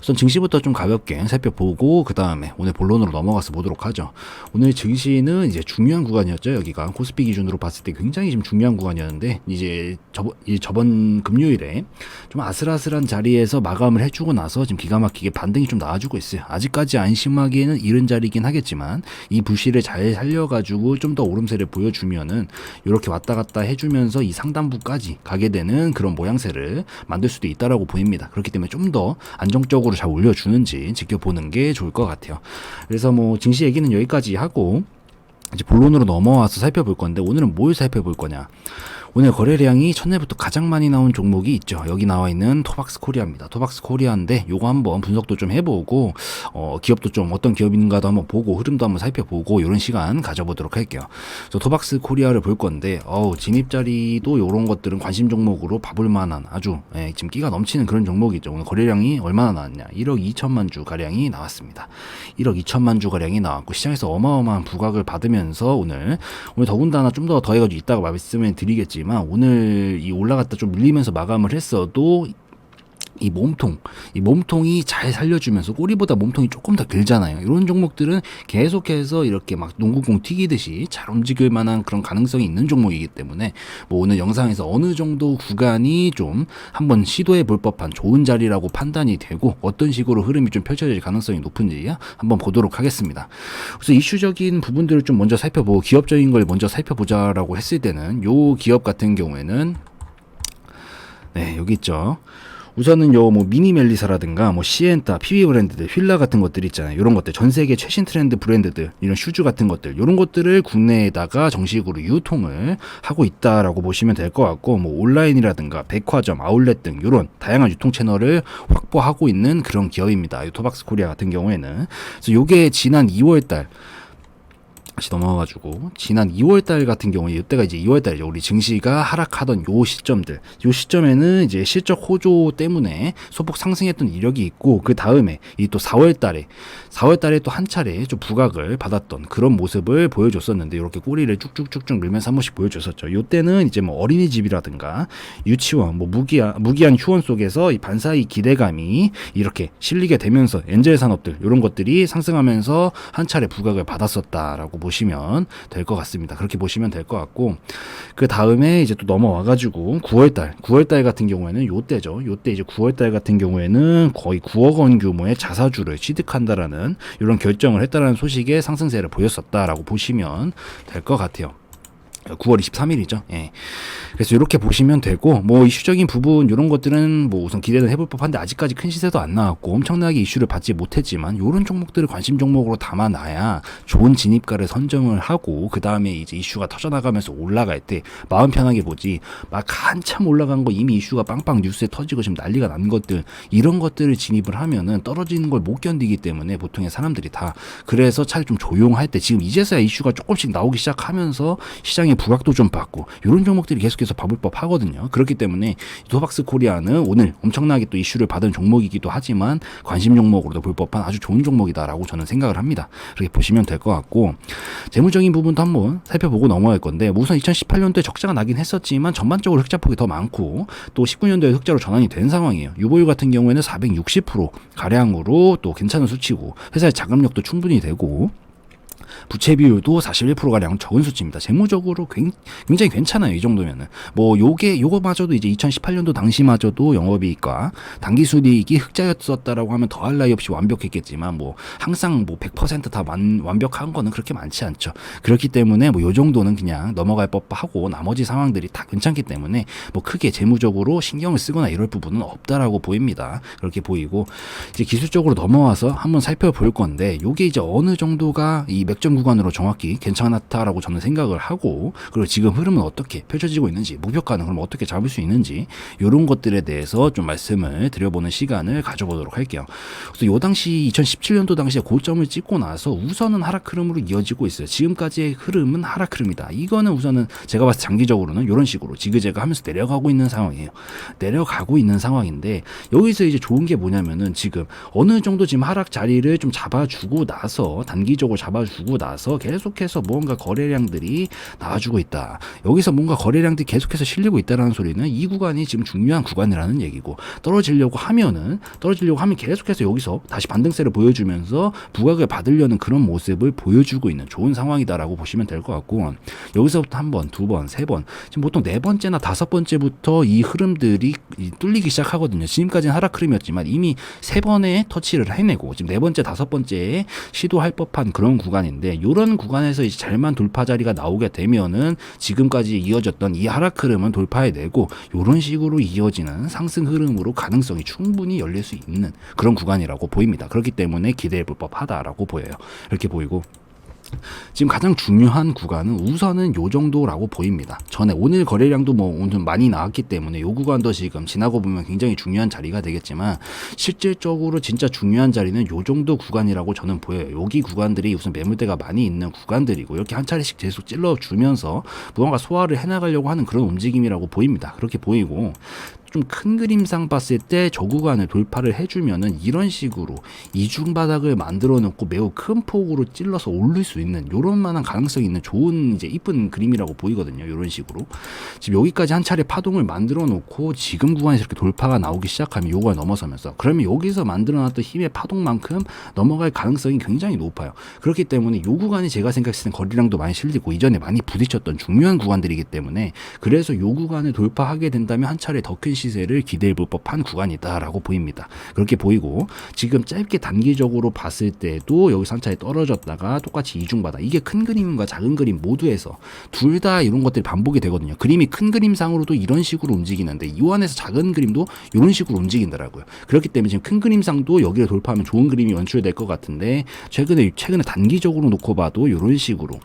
우선 증시부터 좀 가볍게 살펴보고 그 다음에 오늘 본론으로 넘어가서 보도록 하죠. 오늘 증시는 이제 중요한 구간이었죠. 여기가 코스피 기준으로 봤을 때 굉장히 지금 중요한 구간이었는데 이제 저번 금요일에 좀 아슬아슬한 자리에서 마감을 해주고 나서 지금 기가 막히게 반등이 좀 나와주고 있어요. 아직까지 안심하기에는 이른 자리긴 하겠지만 이 부실을 잘 살려가지고 좀 더 오름세를 보여주면은 이렇게 왔다 갔다 해주면서 이 상단부까지 가게 되는 그런 모양새를 만들 수도 있다라고 보입니다. 그렇기 때문에 좀 더 안정적으로 잘 올려주는지 지켜보는 게 좋을 것 같아요. 그래서 뭐 증시 얘기는 여기까지 하고 이제 본론으로 넘어와서 살펴볼 건데 오늘은 뭘 살펴볼 거냐. 오늘 거래량이 첫날부터 가장 많이 나온 종목이 있죠. 여기 나와 있는 토박스 코리아입니다. 토박스 코리아인데 요거 한번 분석도 좀 해보고 기업도 좀 어떤 기업인가도 한번 보고 흐름도 한번 살펴보고 이런 시간 가져보도록 할게요. 그래서 토박스 코리아를 볼 건데 진입 자리도 이런 것들은 관심 종목으로 봐볼 만한 아주 지금 끼가 넘치는 그런 종목이죠. 오늘 거래량이 얼마나 나왔냐. 1억 2천만 주 가량이 나왔습니다. 1억 2천만 주 가량이 나왔고 시장에서 어마어마한 부각을 받으면서 오늘 더군다나 좀 더 더해가지고 이따가 말씀을 드리겠지. 오늘 이 올라갔다 좀 밀리면서 마감을 했어도 이 몸통이 잘 살려주면서 꼬리보다 몸통이 조금 더 길잖아요. 이런 종목들은 계속해서 이렇게 막 농구공 튀기듯이 잘 움직일 만한 그런 가능성이 있는 종목이기 때문에 뭐 오늘 영상에서 어느 정도 구간이 좀 한번 시도해 볼 법한 좋은 자리라고 판단이 되고 어떤 식으로 흐름이 좀 펼쳐질 가능성이 높은지 한번 보도록 하겠습니다. 그래서 이슈적인 부분들을 좀 먼저 살펴보고 기업적인 걸 먼저 살펴보자라고 했을 때는 요 기업 같은 경우에는 여기 있죠. 우선은 요 뭐 미니멜리사라든가 뭐 시엔타, PB 브랜드들, 휠라 같은 것들 있잖아요. 이런 것들 전 세계 최신 트렌드 브랜드들, 이런 슈즈 같은 것들, 이런 것들을 국내에다가 정식으로 유통을 하고 있다라고 보시면 될 것 같고, 뭐 온라인이라든가 백화점, 아울렛 등 이런 다양한 유통 채널을 확보하고 있는 그런 기업입니다. 이 토박스 코리아 같은 경우에는 그래서 요게 지난 2월달 다시 넘어가가지고 지난 2월달 같은 경우에 이때가 이제 2월달이죠. 우리 증시가 하락하던 요 시점에는 이제 실적 호조 때문에 소폭 상승했던 이력이 있고 그 다음에 이 또 4월달에 또 한 차례 좀 부각을 받았던 그런 모습을 보여줬었는데 이렇게 꼬리를 쭉쭉쭉쭉 밀면서 한 번씩 보여줬었죠. 이때는 이제 뭐 어린이집이라든가 유치원, 뭐 무기한 휴원 속에서 이 반사이 기대감이 이렇게 실리게 되면서 엔젤 산업들 이런 것들이 상승하면서 한 차례 부각을 받았었다라고 보시면 될 것 같습니다. 그렇게 보시면 될 것 같고 그 다음에 이제 또 넘어와가지고 9월달 같은 경우에는 요때 이제 9월달 같은 경우에는 거의 9억 원 규모의 자사주를 취득한다라는 이런 결정을 했다라는 소식에 상승세를 보였었다라고 보시면 될 것 같아요. 9월 23일이죠. 그래서 이렇게 보시면 되고 뭐 이슈적인 부분 이런 것들은 뭐 우선 기대는 해볼 법한데 아직까지 큰 시세도 안 나왔고 엄청나게 이슈를 받지 못했지만 이런 종목들을 관심 종목으로 담아놔야 좋은 진입가를 선정을 하고 그 다음에 이제 이슈가 터져나가면서 올라갈 때 마음 편하게 보지 막 한참 올라간 거 이미 이슈가 빵빵 뉴스에 터지고 지금 난리가 난 것들 이런 것들을 진입을 하면은 떨어지는 걸 못 견디기 때문에 보통의 사람들이 다 그래서 차라리 좀 조용할 때 지금 이제서야 이슈가 조금씩 나오기 시작하면서 시장에 부각도 좀 받고 이런 종목들이 계속해서 봐볼 법 하거든요. 그렇기 때문에 토박스 코리아는 오늘 엄청나게 또 이슈를 받은 종목이기도 하지만 관심 종목으로도 볼 법한 아주 좋은 종목이다라고 저는 생각을 합니다. 그렇게 보시면 될 것 같고 재무적인 부분도 한번 살펴보고 넘어갈 건데 우선 2018년도에 적자가 나긴 했었지만 전반적으로 흑자폭이 더 많고 또 19년도에 흑자로 전환이 된 상황이에요. 유보율 같은 경우에는 460% 가량으로 또 괜찮은 수치고 회사의 자금력도 충분히 되고 부채 비율도 41%가량 적은 수치입니다. 재무적으로 굉장히 괜찮아요. 이 정도면은. 뭐 요거마저도 이제 2018년도 당시마저도 영업이익과 당기순이익이 흑자였었다라고 하면 더할 나위 없이 완벽했겠지만 뭐 항상 뭐 100% 다 완벽한 거는 그렇게 많지 않죠. 그렇기 때문에 뭐 요 정도는 그냥 넘어갈 법하고 나머지 상황들이 다 괜찮기 때문에 뭐 크게 재무적으로 신경을 쓰거나 이럴 부분은 없다라고 보입니다. 그렇게 보이고 이제 기술적으로 넘어와서 한번 살펴볼 건데 요게 이제 어느 정도가 이 맥점 구간으로 정확히 괜찮았다라고 저는 생각을 하고 그리고 지금 흐름은 어떻게 펼쳐지고 있는지 목표가는 그럼 어떻게 잡을 수 있는지 이런 것들에 대해서 좀 말씀을 드려보는 시간을 가져보도록 할게요. 그래서 요 당시 2017년도 당시에 고점을 찍고 나서 우선은 하락 흐름으로 이어지고 있어요. 지금까지의 흐름은 하락 흐름이다. 이거는 우선은 제가 봤을 때 장기적으로는 이런 식으로 지그재그 하면서 내려가고 있는 상황이에요. 내려가고 있는 상황인데 여기서 이제 좋은 게 뭐냐면은 지금 어느 정도 지금 하락 자리를 좀 잡아주고 나서 단기적으로 잡아주고 주고 나서 계속해서 뭔가 거래량들이 나와주고 있다. 여기서 뭔가 거래량들이 계속해서 실리고 있다라는 소리는 이 구간이 지금 중요한 구간이라는 얘기고, 떨어지려고 하면 계속해서 여기서 다시 반등세를 보여주면서 부각을 받으려는 그런 모습을 보여주고 있는 좋은 상황이다라고 보시면 될 것 같고, 여기서부터 한 번, 두 번, 세 번, 지금 보통 네 번째나 다섯 번째부터 이 흐름들이 뚫리기 시작하거든요. 지금까지는 하락 흐름이었지만 이미 세 번의 터치를 해내고 지금 네 번째, 다섯 번째에 시도할 법한 그런 구간인데, 이런 구간에서 이제 잘만 돌파 자리가 나오게 되면은 지금까지 이어졌던 이 하락 흐름은 돌파해내고 이런 식으로 이어지는 상승 흐름으로 가능성이 충분히 열릴 수 있는 그런 구간이라고 보입니다. 그렇기 때문에 기대해 볼 법하다라고 보여요. 이렇게 보이고, 지금 가장 중요한 구간은 우선은 요 정도라고 보입니다. 전에 오늘 거래량도 뭐 오늘 많이 나왔기 때문에 요 구간도 지금 지나고 보면 굉장히 중요한 자리가 되겠지만, 실질적으로 진짜 중요한 자리는 요 정도 구간이라고 저는 보여요. 여기 구간들이 우선 매물대가 많이 있는 구간들이고, 이렇게 한 차례씩 계속 찔러주면서 무언가 소화를 해나가려고 하는 그런 움직임이라고 보입니다. 그렇게 보이고, 좀 큰 그림상 봤을 때 저 구간을 돌파를 해주면은 이런 식으로 이중 바닥을 만들어 놓고 매우 큰 폭으로 찔러서 오를 수 있는 요런 만한 가능성이 있는 좋은 이제 이쁜 그림이라고 보이거든요. 요런 식으로 지금 여기까지 한 차례 파동을 만들어 놓고 지금 구간에서 이렇게 돌파가 나오기 시작하면 요걸 넘어서면서, 그러면 여기서 만들어 놨던 힘의 파동만큼 넘어갈 가능성이 굉장히 높아요. 그렇기 때문에 요 구간이 제가 생각했을 때 거리량도 많이 실리고 이전에 많이 부딪혔던 중요한 구간들이기 때문에, 그래서 요 구간을 돌파하게 된다면 한 차례 더 큰 시세를 기대해 볼 법한 구간이다라고 보입니다. 그렇게 보이고, 지금 짧게 단기적으로 봤을 때도 여기서 한 차례 떨어졌다가 똑같이 이중바닥, 이게 큰 그림과 작은 그림 모두에서 둘 다 이런 것들이 반복이 되거든요. 그림이 큰 그림상으로도 이런 식으로 움직이는데 이 안에서 작은 그림도 이런 식으로 움직인다라고요. 그렇기 때문에 지금 큰 그림상도 여기를 돌파하면 좋은 그림이 연출될 것 같은데, 최근에 단기적으로 놓고 봐도 이런 식으로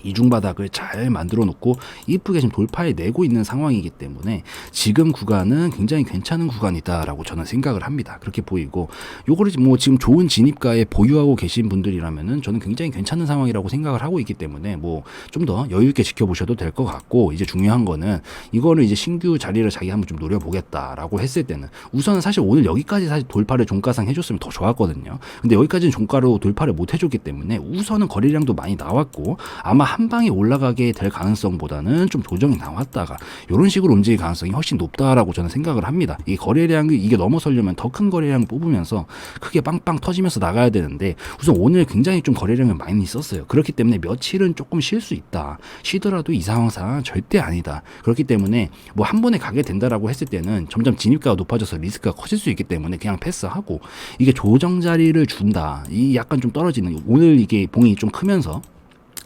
이중바닥을 잘 만들어 놓고 이쁘게 지금 돌파해 내고 있는 상황이기 때문에 지금 구간은 굉장히 괜찮은 구간이다라고 저는 생각을 합니다. 그렇게 보이고, 요거를 뭐 지금 좋은 진입가에 보유하고 계신 분들이라면은 저는 굉장히 괜찮은 상황이라고 생각을 하고 있기 때문에 뭐 좀 더 여유 있게 지켜보셔도 될 것 같고, 이제 중요한 거는 이거를 이제 신규 자리를 자기 한번 좀 노려보겠다라고 했을 때는 우선은 사실 오늘 여기까지 사실 돌파를 종가상 해줬으면 더 좋았거든요. 근데 여기까지는 종가로 돌파를 못 해줬기 때문에 우선은 거래량도 많이 나왔고, 아마 한 방에 올라가게 될 가능성보다는 좀 조정이 나왔다가 이런 식으로 움직일 가능성이 훨씬 높다라고 저는 생각을 합니다. 이 거래량이 이게 넘어서려면 더 큰 거래량 뽑으면서 크게 빵빵 터지면서 나가야 되는데, 우선 오늘 굉장히 좀 거래량을 많이 썼어요. 그렇기 때문에 며칠은 조금 쉴 수 있다. 쉬더라도 이 상황상 절대 아니다. 그렇기 때문에 뭐 한 번에 가게 된다라고 했을 때는 점점 진입가가 높아져서 리스크가 커질 수 있기 때문에 그냥 패스하고, 이게 조정 자리를 준다. 이 약간 좀 떨어지는, 오늘 이게 봉이 좀 크면서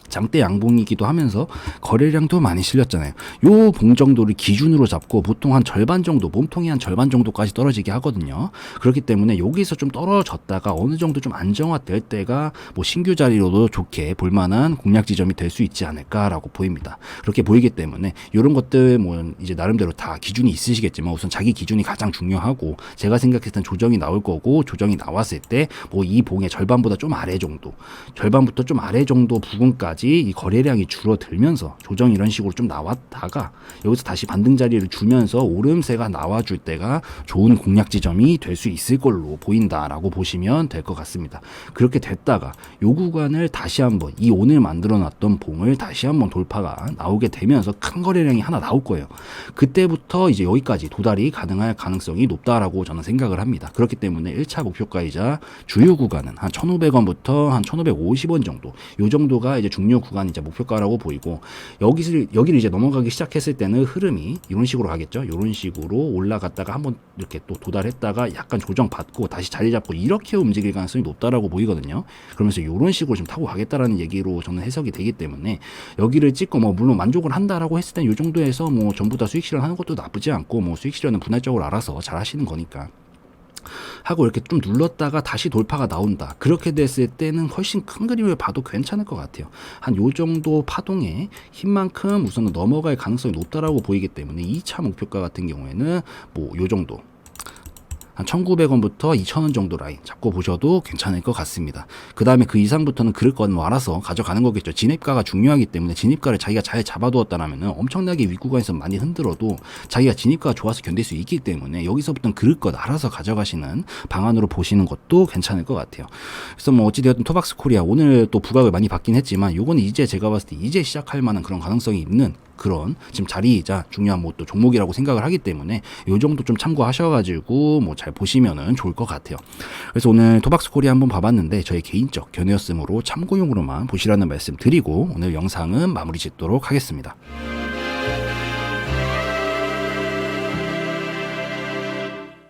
장대 양봉이기도 하면서 거래량도 많이 실렸잖아요. 요 봉 정도를 기준으로 잡고 보통 한 절반 정도, 몸통이 한 절반 정도까지 떨어지게 하거든요. 그렇기 때문에 여기서 좀 떨어졌다가 어느 정도 좀 안정화될 때가 뭐 신규 자리로도 좋게 볼만한 공략 지점이 될 수 있지 않을까라고 보입니다. 그렇게 보이기 때문에 이런 것들 뭐 이제 나름대로 다 기준이 있으시겠지만, 우선 자기 기준이 가장 중요하고, 제가 생각했을 땐 조정이 나올 거고, 조정이 나왔을 때 뭐 이 봉의 절반보다 좀 아래 정도, 절반부터 좀 아래 정도 부분까지 이 거래량이 줄어들면서 조정 이런 식으로 좀 나왔다가 여기서 다시 반등 자리를 주면서 오름세가 나와줄 때가 좋은 공략 지점이 될 수 있을 걸로 보인다라고 보시면 될 것 같습니다. 그렇게 됐다가 요 구간을 다시 한번, 이 오늘 만들어놨던 봉을 다시 한번 돌파가 나오게 되면서 큰 거래량이 하나 나올 거예요. 그때부터 이제 여기까지 도달이 가능할 가능성이 높다라고 저는 생각을 합니다. 그렇기 때문에 1차 목표가이자 주요 구간은 한 1,500원부터 한 1,550원 정도, 요 정도가 이제 중요 구간이 이제 목표가라고 보이고, 여기를 이제 넘어가기 시작했을 때는 흐름이 이런 식으로 가겠죠. 이런 식으로 올라갔다가 한번 이렇게 또 도달했다가 약간 조정받고 다시 자리 잡고 이렇게 움직일 가능성이 높다라고 보이거든요. 그러면서 이런 식으로 좀 타고 가겠다라는 얘기로 저는 해석이 되기 때문에, 여기를 찍고 뭐 물론 만족을 한다라고 했을 땐 이 정도에서 뭐 전부 다 수익 실현하는 것도 나쁘지 않고, 뭐 수익 실현은 분할적으로 알아서 잘 하시는 거니까 하고, 이렇게 좀 눌렀다가 다시 돌파가 나온다. 그렇게 됐을 때는 훨씬 큰 그림을 봐도 괜찮을 것 같아요. 한 요 정도 파동의 힘만큼 우선은 넘어갈 가능성이 높다라고 보이기 때문에 2차 목표가 같은 경우에는 뭐 요 정도, 한 1,900원부터 2,000원 정도 라인 잡고 보셔도 괜찮을 것 같습니다. 그 다음에 그 이상부터는 그럴 건 뭐 알아서 가져가는 거겠죠. 진입가가 중요하기 때문에 진입가를 자기가 잘 잡아두었다라면 엄청나게 윗구간에서 많이 흔들어도 자기가 진입가가 좋아서 견딜 수 있기 때문에 여기서부터는 그럴 것 알아서 가져가시는 방안으로 보시는 것도 괜찮을 것 같아요. 그래서 뭐 어찌되었든 토박스 코리아 오늘 또 부각을 많이 받긴 했지만 요거는 이제 제가 봤을 때 이제 시작할 만한 그런 가능성이 있는 그런 지금 자리이자 중요한 뭐 또 종목이라고 생각을 하기 때문에 요 정도 좀 참고하셔가지고 뭐 잘 보시면은 좋을 것 같아요. 그래서 오늘 토박스 코리아 한번 봐봤는데 저의 개인적 견해였으므로 참고용으로만 보시라는 말씀 드리고 오늘 영상은 마무리 짓도록 하겠습니다.